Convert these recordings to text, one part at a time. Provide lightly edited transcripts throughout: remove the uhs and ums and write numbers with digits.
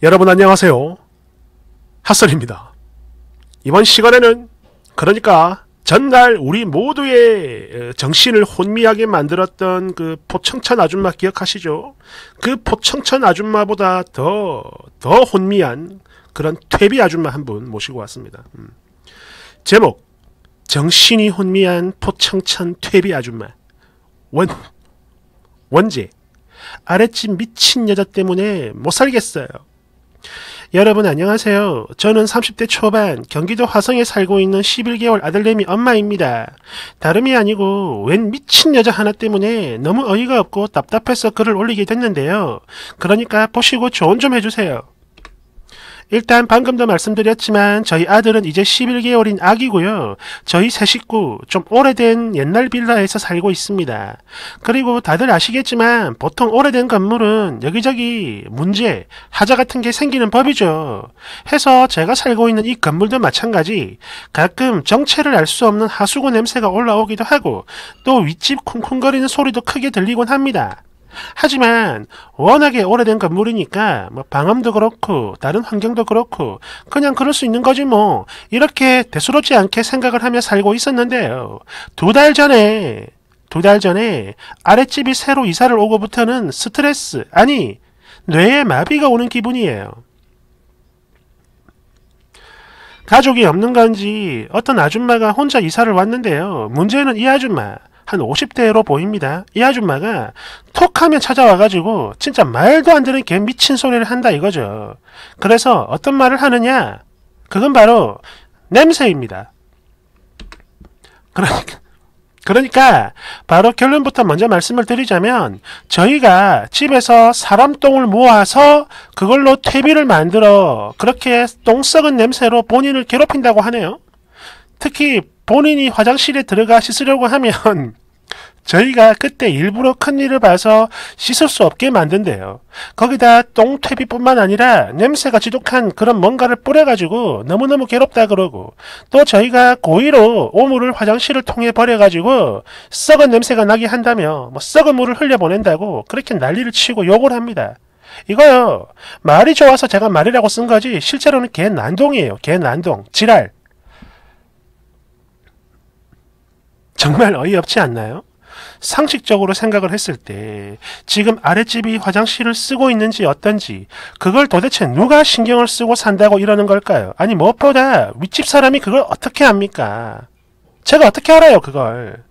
여러분 안녕하세요. 핫설입니다. 이번 시간에는 그러니까 전날 우리 모두의 정신을 혼미하게 만들었던 그 포청천 아줌마 기억하시죠? 그 포청천 아줌마보다 더 혼미한 그런 퇴비 아줌마 한 분 모시고 왔습니다. 제목 정신이 혼미한 포청천 퇴비 아줌마. 원제 아랫집 미친 여자 때문에 못 살겠어요. 여러분 안녕하세요. 저는 30대 초반 경기도 화성에 살고 있는 11개월 아들내미 엄마입니다. 다름이 아니고 웬 미친 여자 하나 때문에 너무 어이가 없고 답답해서 글을 올리게 됐는데요. 그러니까 보시고 조언 좀 해주세요. 일단 방금도 말씀드렸지만 저희 아들은 이제 11개월인 아기고요. 저희 세 식구 좀 오래된 옛날 빌라에서 살고 있습니다. 그리고 다들 아시겠지만 보통 오래된 건물은 여기저기 문제, 하자 같은 게 생기는 법이죠. 해서 제가 살고 있는 이 건물도 마찬가지 가끔 정체를 알 수 없는 하수구 냄새가 올라오기도 하고 또 윗집 쿵쿵거리는 소리도 크게 들리곤 합니다. 하지만 워낙에 오래된 건물이니까 방음도 그렇고 다른 환경도 그렇고 그냥 그럴 수 있는 거지 뭐 이렇게 대수롭지 않게 생각을 하며 살고 있었는데요. 두 달 전에 아랫집이 새로 이사를 오고부터는 스트레스 아니 뇌에 마비가 오는 기분이에요. 가족이 없는 건지 어떤 아줌마가 혼자 이사를 왔는데요. 문제는 이 아줌마 한 50대로 보입니다. 이 아줌마가 톡 하면 찾아와가지고 진짜 말도 안 되는 개 미친 소리를 한다 이거죠. 그래서 어떤 말을 하느냐? 그건 바로 냄새입니다. 그러니까 바로 결론부터 먼저 말씀을 드리자면 저희가 집에서 사람 똥을 모아서 그걸로 퇴비를 만들어 그렇게 똥 썩은 냄새로 본인을 괴롭힌다고 하네요. 특히 본인이 화장실에 들어가 씻으려고 하면 저희가 그때 일부러 큰일을 봐서 씻을 수 없게 만든대요. 거기다 똥퇴비뿐만 아니라 냄새가 지독한 그런 뭔가를 뿌려가지고 너무너무 괴롭다 그러고 또 저희가 고의로 오물을 화장실을 통해 버려가지고 썩은 냄새가 나게 한다며 썩은 물을 흘려보낸다고 그렇게 난리를 치고 욕을 합니다. 이거요 말이 좋아서 제가 말이라고 쓴 거지 실제로는 개난동이에요. 개난동 지랄. 정말 어이없지 않나요? 상식적으로 생각을 했을 때 지금 아랫집이 화장실을 쓰고 있는지 어떤지 그걸 도대체 누가 신경을 쓰고 산다고 이러는 걸까요? 아니 무엇보다 윗집 사람이 그걸 어떻게 합니까? 제가 어떻게 알아요 그걸.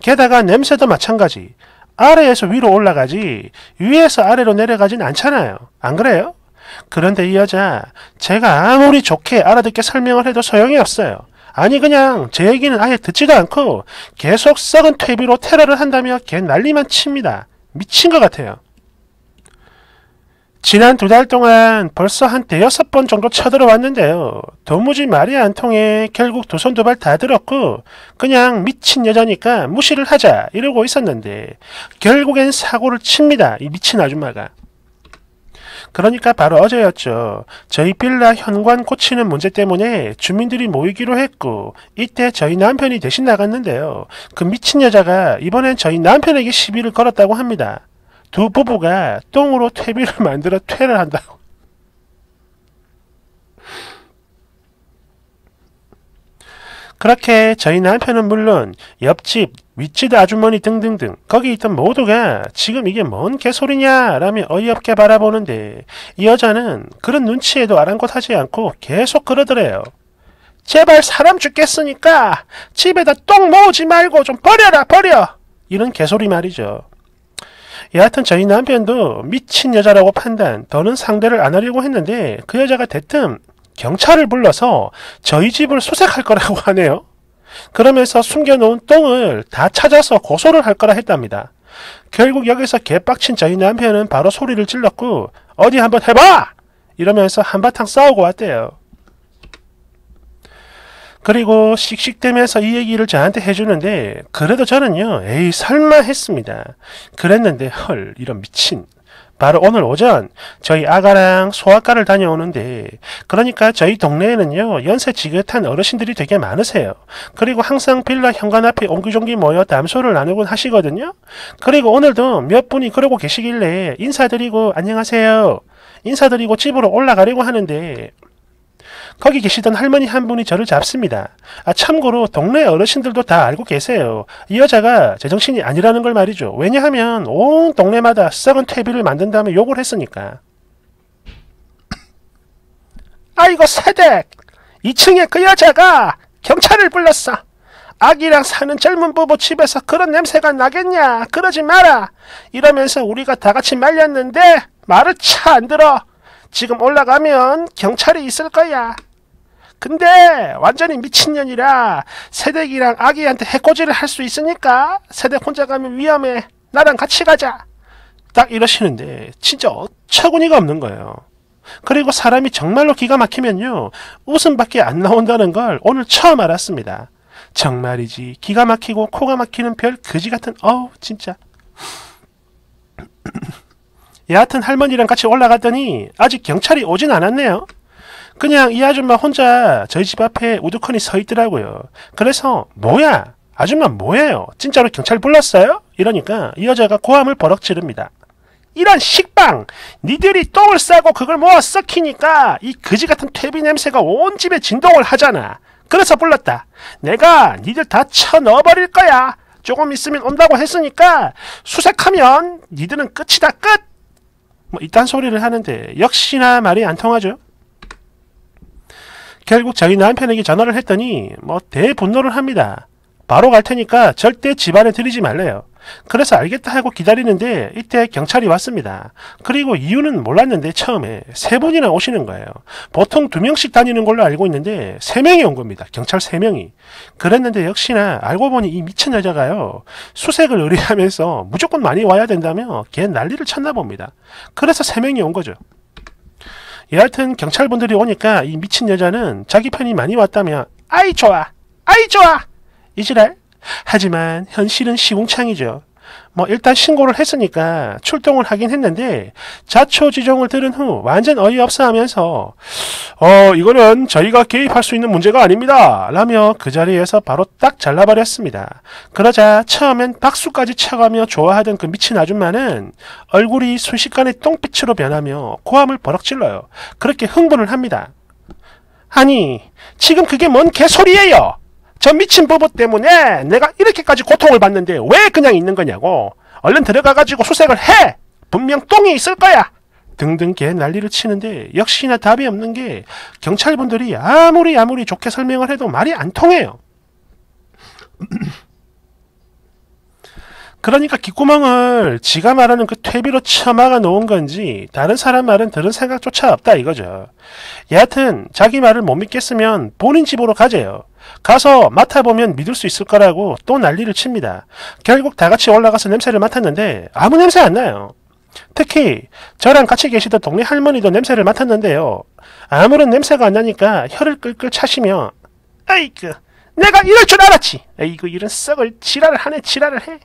게다가 냄새도 마찬가지. 아래에서 위로 올라가지 위에서 아래로 내려가진 않잖아요. 안 그래요? 그런데 이 여자 제가 아무리 좋게 알아듣게 설명을 해도 소용이 없어요. 아니 그냥 제 얘기는 아예 듣지도 않고 계속 썩은 퇴비로 테러를 한다며 걔 난리만 칩니다. 미친 것 같아요. 지난 2달 동안 벌써 한 5번 정도 쳐들어왔는데요. 도무지 말이 안 통해 결국 두 손 두 발 다 들었고 그냥 미친 여자니까 무시를 하자 이러고 있었는데 결국엔 사고를 칩니다. 이 미친 아줌마가. 그러니까 바로 어제였죠. 저희 빌라 현관 고치는 문제 때문에 주민들이 모이기로 했고 이때 저희 남편이 대신 나갔는데요. 그 미친 여자가 이번엔 저희 남편에게 시비를 걸었다고 합니다. 두 부부가 똥으로 퇴비를 만들어 퇴를 한다고. 그렇게 저희 남편은 물론 옆집, 윗집 아주머니 등등등 거기 있던 모두가 지금 이게 뭔 개소리냐 라며 어이없게 바라보는데 이 여자는 그런 눈치에도 아랑곳하지 않고 계속 그러더래요. 제발 사람 죽겠으니까 집에다 똥 모으지 말고 좀 버려라 버려. 이런 개소리 말이죠. 여하튼 저희 남편도 미친 여자라고 판단 더는 상대를 안 하려고 했는데 그 여자가 대뜸 경찰을 불러서 저희 집을 수색할 거라고 하네요. 그러면서 숨겨놓은 똥을 다 찾아서 고소를 할 거라 했답니다. 결국 여기서 개빡친 저희 남편은 바로 소리를 질렀고 어디 한번 해봐! 이러면서 한바탕 싸우고 왔대요. 그리고 씩씩대면서 이 얘기를 저한테 해주는데 그래도 저는요 에이 설마 했습니다. 그랬는데 헐 이런 미친. 바로 오늘 오전 저희 아가랑 소아과를 다녀오는데 그러니까 저희 동네에는요 연세 지긋한 어르신들이 되게 많으세요. 그리고 항상 빌라 현관 앞에 옹기종기 모여 담소를 나누곤 하시거든요. 그리고 오늘도 몇 분이 그러고 계시길래 인사드리고 안녕하세요 인사드리고 집으로 올라가려고 하는데 거기 계시던 할머니 한 분이 저를 잡습니다. 참고로 동네 어르신들도 다 알고 계세요. 이 여자가 제정신이 아니라는 걸 말이죠. 왜냐하면 온 동네마다 썩은 퇴비를 만든 다음에 욕을 했으니까. 아이고 새댁! 2층에 그 여자가 경찰을 불렀어. 아기랑 사는 젊은 부부 집에서 그런 냄새가 나겠냐. 그러지 마라. 이러면서 우리가 다 같이 말렸는데 말을 차 안 들어. 지금 올라가면 경찰이 있을 거야. 근데 완전히 미친년이라 새댁이랑 아기한테 해코지를 할 수 있으니까 새댁 혼자 가면 위험해. 나랑 같이 가자. 딱 이러시는데 진짜 어처구니가 없는 거예요. 그리고 사람이 정말로 기가 막히면요. 웃음밖에 안 나온다는 걸 오늘 처음 알았습니다. 정말이지 기가 막히고 코가 막히는 별 그지 같은 진짜. 여하튼 할머니랑 같이 올라갔더니 아직 경찰이 오진 않았네요. 그냥 이 아줌마 혼자 저희 집 앞에 우두커니 서 있더라고요. 그래서 뭐야? 아줌마 뭐예요? 진짜로 경찰 불렀어요? 이러니까 이 여자가 고함을 버럭 지릅니다. 이런 식빵! 니들이 똥을 싸고 그걸 모아 썩히니까 이 그지같은 퇴비 냄새가 온 집에 진동을 하잖아. 그래서 불렀다. 내가 니들 다 쳐넣어버릴 거야. 조금 있으면 온다고 했으니까 수색하면 니들은 끝이다 끝! 이딴 소리를 하는데 역시나 말이 안 통하죠. 결국 저희 남편에게 전화를 했더니 대분노를 합니다. 바로 갈 테니까 절대 집안에 들이지 말래요. 그래서 알겠다 하고 기다리는데 이때 경찰이 왔습니다. 그리고 이유는 몰랐는데 처음에 3분이나 오시는 거예요. 보통 2명씩 다니는 걸로 알고 있는데 3명이 온 겁니다. 경찰 3명이. 그랬는데 역시나 알고 보니 이 미친 여자가요. 수색을 의뢰하면서 무조건 많이 와야 된다며 걔 난리를 쳤나 봅니다. 그래서 3명이 온 거죠. 여하튼 경찰분들이 오니까 이 미친 여자는 자기 편이 많이 왔다며 아이 좋아 아이 좋아 이지랄. 하지만 현실은 시궁창이죠. 일단 신고를 했으니까 출동을 하긴 했는데 자초지종을 들은 후 완전 어이없어 하면서 이거는 저희가 개입할 수 있는 문제가 아닙니다 라며 그 자리에서 바로 딱 잘라버렸습니다. 그러자 처음엔 박수까지 쳐가며 좋아하던 그 미친 아줌마는 얼굴이 순식간에 똥빛으로 변하며 고함을 버럭 질러요. 그렇게 흥분을 합니다. 아니 지금 그게 뭔 개소리예요. 저 미친 부부 때문에 내가 이렇게까지 고통을 받는데 왜 그냥 있는 거냐고. 얼른 들어가가지고 수색을 해. 분명 똥이 있을 거야. 등등 개 난리를 치는데 역시나 답이 없는 게 경찰분들이 아무리 좋게 설명을 해도 말이 안 통해요. 그러니까 귓구멍을 지가 말하는 그 퇴비로 쳐막아 놓은 건지 다른 사람 말은 들은 생각조차 없다 이거죠. 여하튼 자기 말을 못 믿겠으면 본인 집으로 가재요. 가서 맡아보면 믿을 수 있을 거라고 또 난리를 칩니다. 결국 다 같이 올라가서 냄새를 맡았는데 아무 냄새 안 나요. 특히 저랑 같이 계시던 동네 할머니도 냄새를 맡았는데요. 아무런 냄새가 안 나니까 혀를 끌끌 차시며 아이고 내가 이럴 줄 알았지. 아이고 이런 썩을 지랄을 하네 지랄을 해.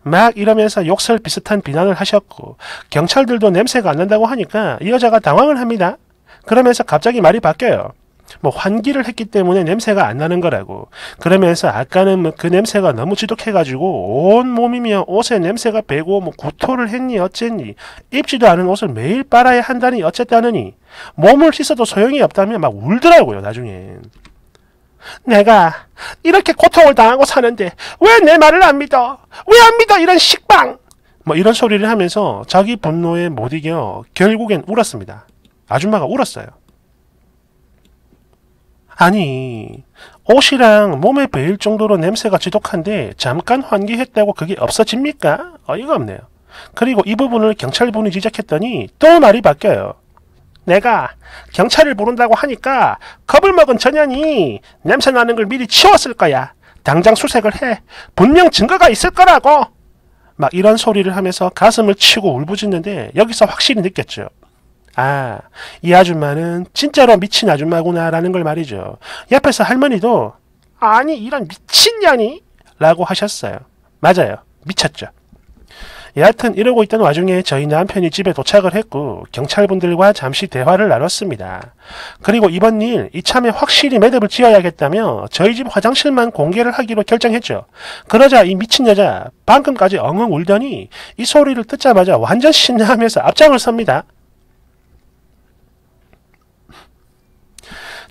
막 이러면서 욕설 비슷한 비난을 하셨고 경찰들도 냄새가 안 난다고 하니까 이 여자가 당황을 합니다. 그러면서 갑자기 말이 바뀌어요. 환기를 했기 때문에 냄새가 안 나는 거라고. 그러면서 아까는 그 냄새가 너무 지독해가지고 온 몸이며 옷에 냄새가 배고 구토를 했니 어쨌니 입지도 않은 옷을 매일 빨아야 한다니 어쨌다느니 몸을 씻어도 소용이 없다며 막 울더라고요 나중엔. 내가 이렇게 고통을 당하고 사는데 왜 내 말을 안 믿어? 왜 안 믿어 이런 식빵! 이런 소리를 하면서 자기 분노에 못 이겨 결국엔 울었습니다. 아줌마가 울었어요. 아니 옷이랑 몸에 배일 정도로 냄새가 지독한데 잠깐 환기했다고 그게 없어집니까? 어이가 없네요. 그리고 이 부분을 경찰분이 지적했더니 또 말이 바뀌어요. 내가 경찰을 부른다고 하니까 겁을 먹은 전현이 냄새 나는 걸 미리 치웠을 거야. 당장 수색을 해. 분명 증거가 있을 거라고. 막 이런 소리를 하면서 가슴을 치고 울부짖는데 여기서 확실히 느꼈죠. 아, 이 아줌마는 진짜로 미친 아줌마구나 라는 걸 말이죠. 옆에서 할머니도 아니 이런 미친년이? 라고 하셨어요. 맞아요. 미쳤죠. 여하튼 이러고 있던 와중에 저희 남편이 집에 도착을 했고 경찰분들과 잠시 대화를 나눴습니다. 그리고 이번 일 이참에 확실히 매듭을 지어야겠다며 저희 집 화장실만 공개를 하기로 결정했죠. 그러자 이 미친 여자 방금까지 엉엉 울더니 이 소리를 듣자마자 완전 신나하면서 앞장을 섭니다.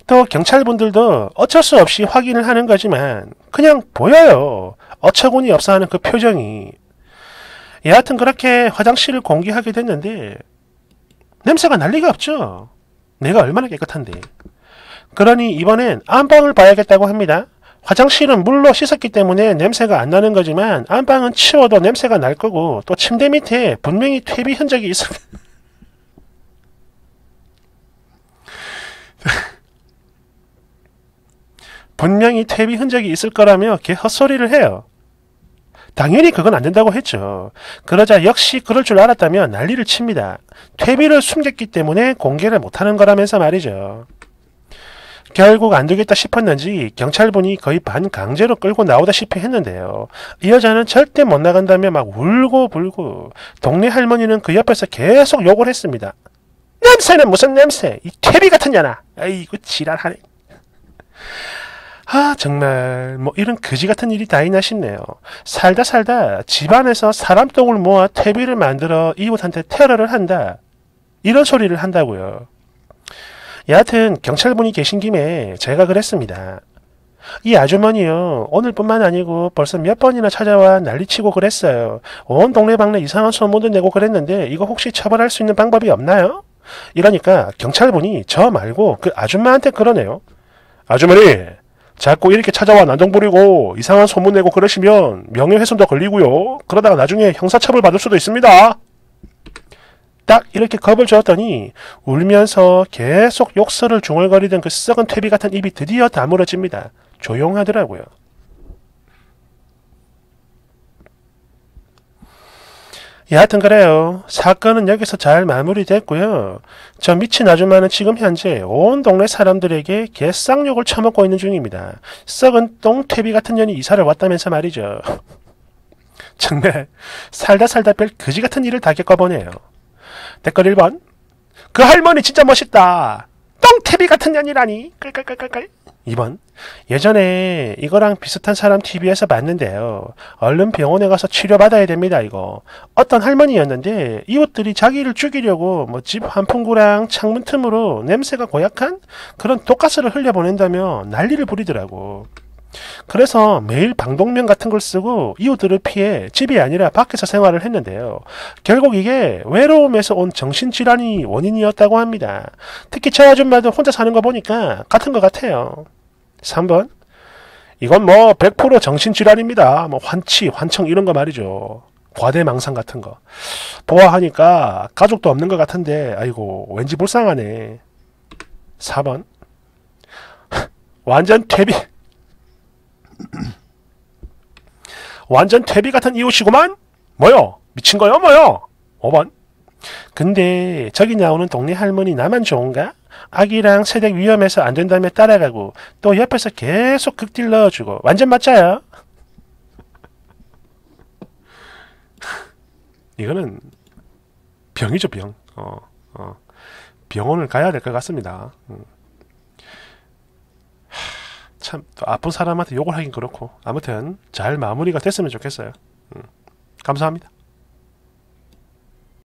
또 경찰분들도 어쩔 수 없이 확인을 하는 거지만 그냥 보여요. 어처구니 없어 하는 그 표정이. 여하튼 그렇게 화장실을 공개하게 됐는데 냄새가 날 리가 없죠. 내가 얼마나 깨끗한데. 그러니 이번엔 안방을 봐야겠다고 합니다. 화장실은 물로 씻었기 때문에 냄새가 안 나는 거지만 안방은 치워도 냄새가 날 거고 또 침대 밑에 분명히 퇴비 흔적이 있을 분명히 퇴비 흔적이 있을 거라며 걔 헛소리를 해요. 당연히 그건 안 된다고 했죠. 그러자 역시 그럴 줄 알았다면 난리를 칩니다. 퇴비를 숨겼기 때문에 공개를 못하는 거라면서 말이죠. 결국 안 되겠다 싶었는지 경찰분이 거의 반강제로 끌고 나오다시피 했는데요. 이 여자는 절대 못 나간다며 막 울고 불고 동네 할머니는 그 옆에서 계속 욕을 했습니다. 냄새는 무슨 냄새! 이 퇴비 같은 년아! 아이고 지랄하네. 아 정말 뭐 이런 그지 같은 일이 다 있나 싶네요. 살다 집안에서 사람 똥을 모아 퇴비를 만들어 이웃한테 테러를 한다. 이런 소리를 한다고요. 여하튼 경찰분이 계신 김에 제가 그랬습니다. 이 아주머니요 오늘뿐만 아니고 벌써 몇 번이나 찾아와 난리치고 그랬어요. 온 동네방네 이상한 소문도 내고 그랬는데 이거 혹시 처벌할 수 있는 방법이 없나요? 이러니까 경찰분이 저 말고 그 아줌마한테 그러네요. 아주머니 자꾸 이렇게 찾아와 난동 부리고 이상한 소문 내고 그러시면 명예훼손도 걸리고요. 그러다가 나중에 형사처벌 받을 수도 있습니다. 딱 이렇게 겁을 주었더니 울면서 계속 욕설을 중얼거리던 그 썩은 퇴비 같은 입이 드디어 다물어집니다. 조용하더라고요. 여하튼 그래요. 사건은 여기서 잘 마무리됐고요. 저 미친 아줌마는 지금 현재 온 동네 사람들에게 개쌍욕을 처먹고 있는 중입니다. 썩은 똥퇴비 같은 년이 이사를 왔다면서 말이죠. 정말 살다 별 그지 같은 일을 다 겪어보네요. 댓글 1번. 그 할머니 진짜 멋있다. 똥퇴비 같은 년이라니. 끌끌끌끌끌. 2번. 예전에 이거랑 비슷한 사람 TV에서 봤는데요. 얼른 병원에 가서 치료받아야 됩니다. 이거. 어떤 할머니였는데 이웃들이 자기를 죽이려고 뭐 집 환풍구랑 창문 틈으로 냄새가 고약한 그런 독가스를 흘려보낸다며 난리를 부리더라고. 그래서 매일 방독면 같은 걸 쓰고 이웃들을 피해 집이 아니라 밖에서 생활을 했는데요. 결국 이게 외로움에서 온 정신질환이 원인이었다고 합니다. 특히 저 아줌마도 혼자 사는 거 보니까 같은 것 같아요. 3번. 이건 뭐 100% 정신질환입니다. 뭐 환치, 환청 이런 거 말이죠. 과대망상 같은 거. 보아하니까 가족도 없는 것 같은데 아이고 왠지 불쌍하네. 4번. 완전 퇴비. 완전 퇴비 같은 이웃이구만? 뭐요? 미친 거요? 뭐요? 5번. 근데 저기 나오는 동네 할머니 나만 좋은가? 아기랑 새댁 위험해서 안 된다며 따라가고 또 옆에서 계속 극딜 넣어주고 완전 맞자요? 이거는 병이죠 병. 병원을 가야 될 것 같습니다. 참 아픈 사람한테 욕을 하긴 그렇고 아무튼 잘 마무리가 됐으면 좋겠어요. 감사합니다.